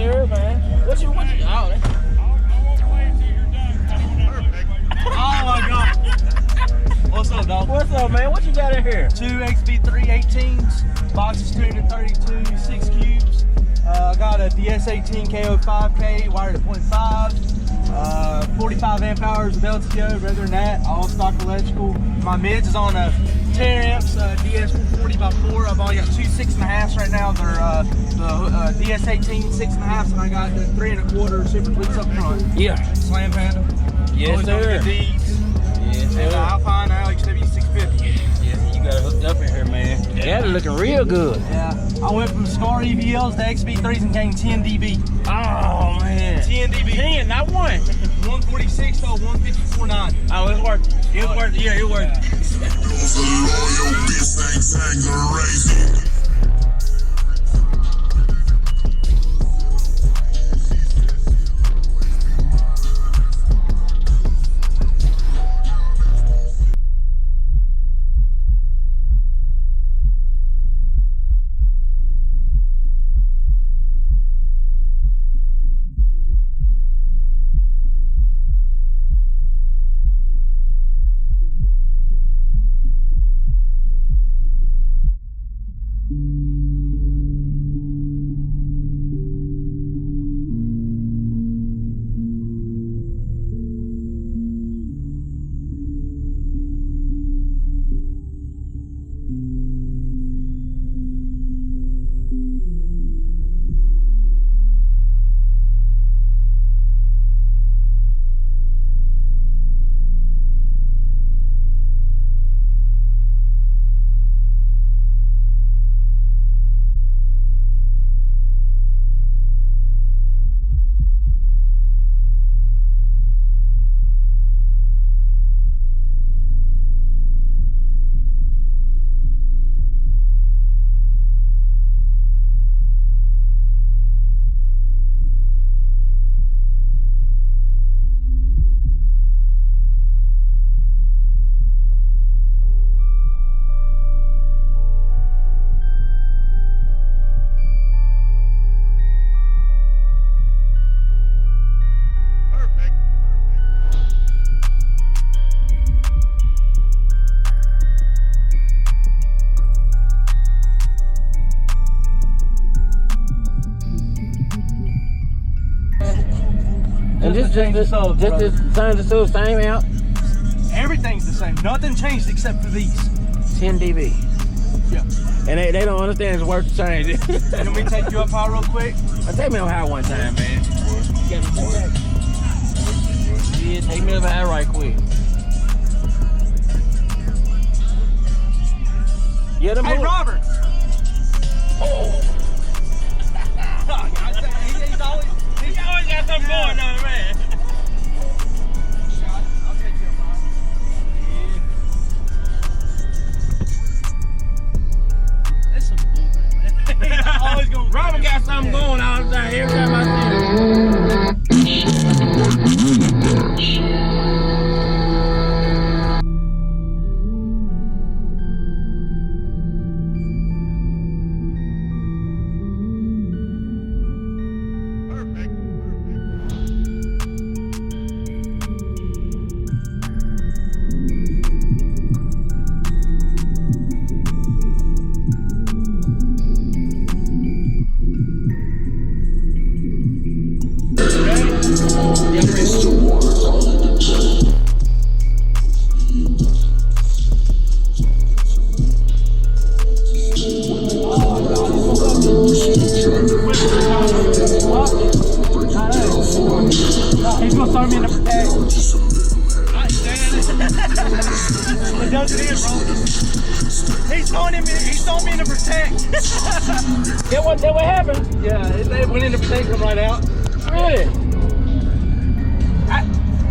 sir, man. What you, oh, Oh my God. What's up, dog? what's up, man? What you got in here? Two XV3 18s, boxes 332, 6 cubes. I got a DS18 KO5K wired at 0.5, 45 amp hours of LTO. Rather than that, all stock electrical. My mids is on a TARAMPS DS440x4. I've only got two 6.5s right now. They're the DS18 6.5s, and I got the 3 1/4 super tweaks up front. Yeah. Slam Panda. Yes, sir. These. Yes, And the sir. Alpine Alex W650. Yeah, you got it hooked up in here, man. Yeah, they're looking real good. Yeah, I went from Scar EVLs to XV3s and gained 10 dB. Oh, man. 10 dB. 10, not one. 146 to 154.9. Oh, it's worth it. It was worth it. Yeah, it was worth it. And this just the same out. Everything's the same. Nothing changed except for these. 10 dB. Yeah. And they don't understand it's worth the change. Let me take you up high real quick. Take me up high one time, man. Yeah, take me up high right quick. Yeah, Hey, Robert. Oh. He's always got something going on, man. I'll take you up high. That's some bullcrap, man. Always gonna Robert got something going all the time. Every time I see him. He's gonna throw me in the protect. It does it in, bro. He's throwing me in the protect. That what happened? Yeah, it went in the protect, come right out. Really?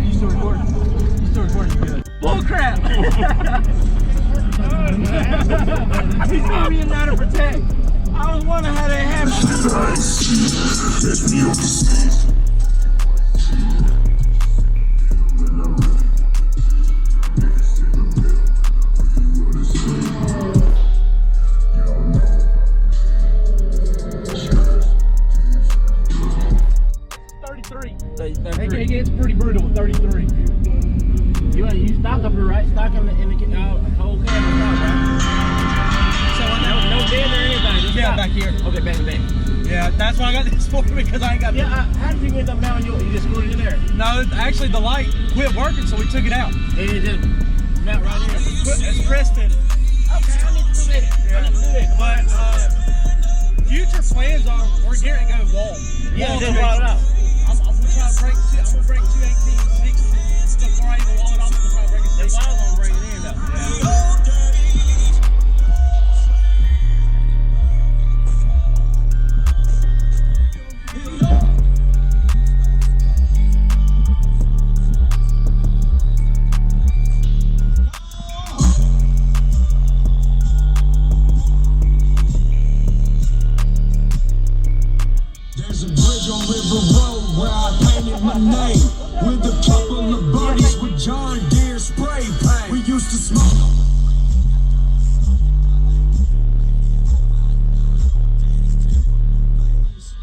You still recording? You still recording? You good? Bull crap. He's throwing me in there to protect. I was wondering how that happened. stock in the whole cabin stock, right? So No bed or anything. Just yeah, stock. back here. Okay, back. Yeah, that's why I got this for because I ain't got. Yeah, how did you end up mounting you just screwed it in there? No, actually the light quit working, so we took it out. And it just mount right here. It's crested. Okay, I need to do that. But future plans are we're getting to go wall. Yeah, just wall it out. I'm gonna try to break two. I'm gonna break 2 1860 before I even wall it off. I'm gonna try to break a 60. The wall gonna break it in though. Yeah. There's a bridge on River Road where I painted my name with a couple of buddies with John Deere spray paint. We used to smoke.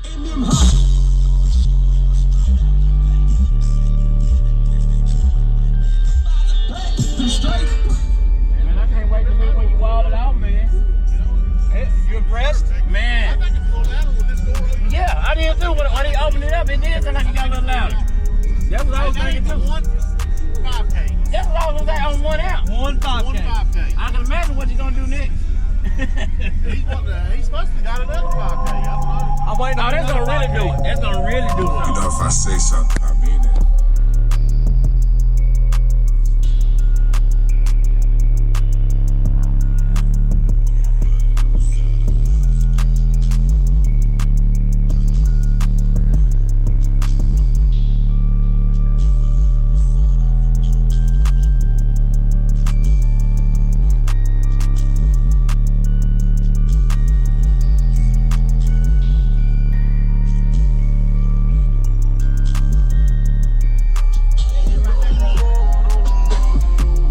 In them hot. Them straight. Man, I can't wait to meet when you wall it out, man. Hey, you impressed? Man. Yeah, I did too. When he opened it up, it did sound like it got a little louder. That's what I was thinking too. 5K. That's what I was gonna say on 1 amp. 1 5K. 5K. I can imagine what you're gonna do next. He's supposed to got another 5K. I don't know. I'm waiting Oh, on that's another gonna really 5K. do it. That's gonna really do You something. know, if I say something, I mean it.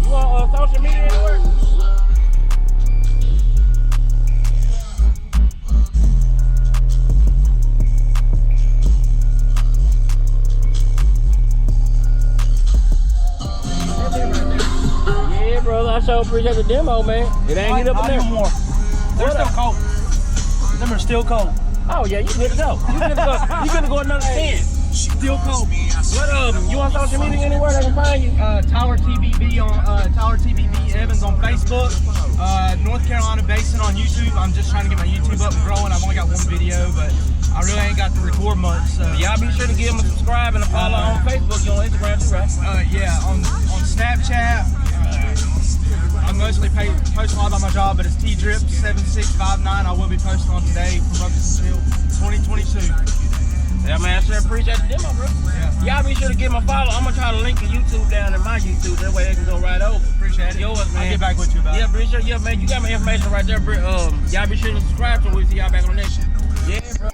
You on social media anywhere? Yeah, brother, I sure appreciate the demo, man. It ain't get up in there. Not anymore. They're still cold. Them are still cold. Oh yeah, you good to go. You good to go. You good to go another 10. Still cold. What you on social media anywhere they can find you? Tyler TBB on Tyler TBB Evans on Facebook. North Carolina Basin on YouTube. I'm just trying to get my YouTube up and growing. I've only got 1 video, but I really ain't got to record much. So Y'all be sure to give them a subscribe and a follow on Facebook. You on Instagram too, right? yeah, on Snapchat. I mostly post a lot about my job, but it's TDrip7659. I will be posting on today from Ruckus 2022. Yeah, man, I sure appreciate the demo, bro. Yeah. Y'all be sure to give them a follow. I'm gonna try to link the YouTube down in my YouTube. That way they can go right over. Appreciate it. Yours, man. I'll get back with you about it. Yeah, pretty sure. Yeah, man, you got my information right there, bro. Y'all be sure to subscribe to it. We'll see y'all back on the next one. Yeah, bro.